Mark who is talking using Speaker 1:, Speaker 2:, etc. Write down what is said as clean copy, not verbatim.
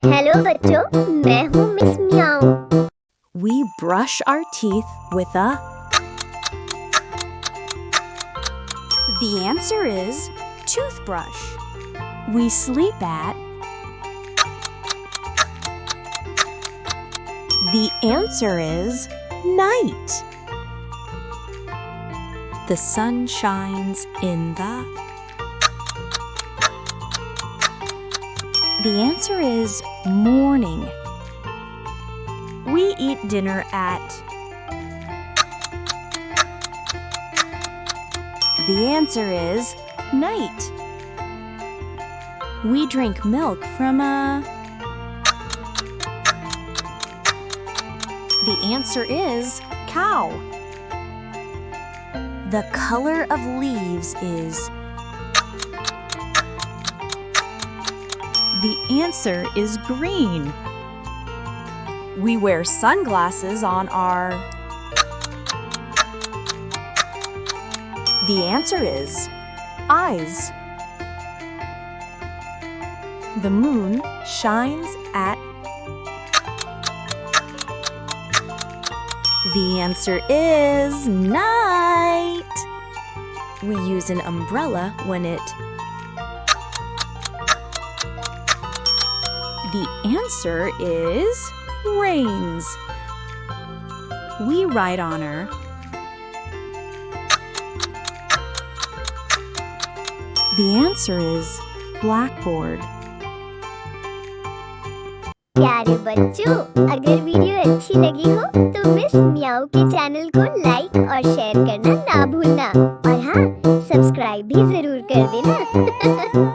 Speaker 1: Hello बच्चों, मैं हूँ मिस म्याऊ।
Speaker 2: We brush our teeth with a. The answer is toothbrush. We sleep at. The answer is night. The sun shines in the. The answer is morning. We eat dinner at. The answer is night. We drink milk from a. The answer is cow. The color of leaves is. The answer is green. We wear sunglasses on our. The answer is eyes. The moon shines at. The answer is night. We use an umbrella when it. The answer is rains. We write on our. The answer is blackboard.
Speaker 1: प्यारे बच्चों, अगर video अच्छी लगी हो तो miss म्याऊ के channel को लाइक और शेयर करना ना भूलना और हाँ, सब्सक्राइब भी जरूर कर देना।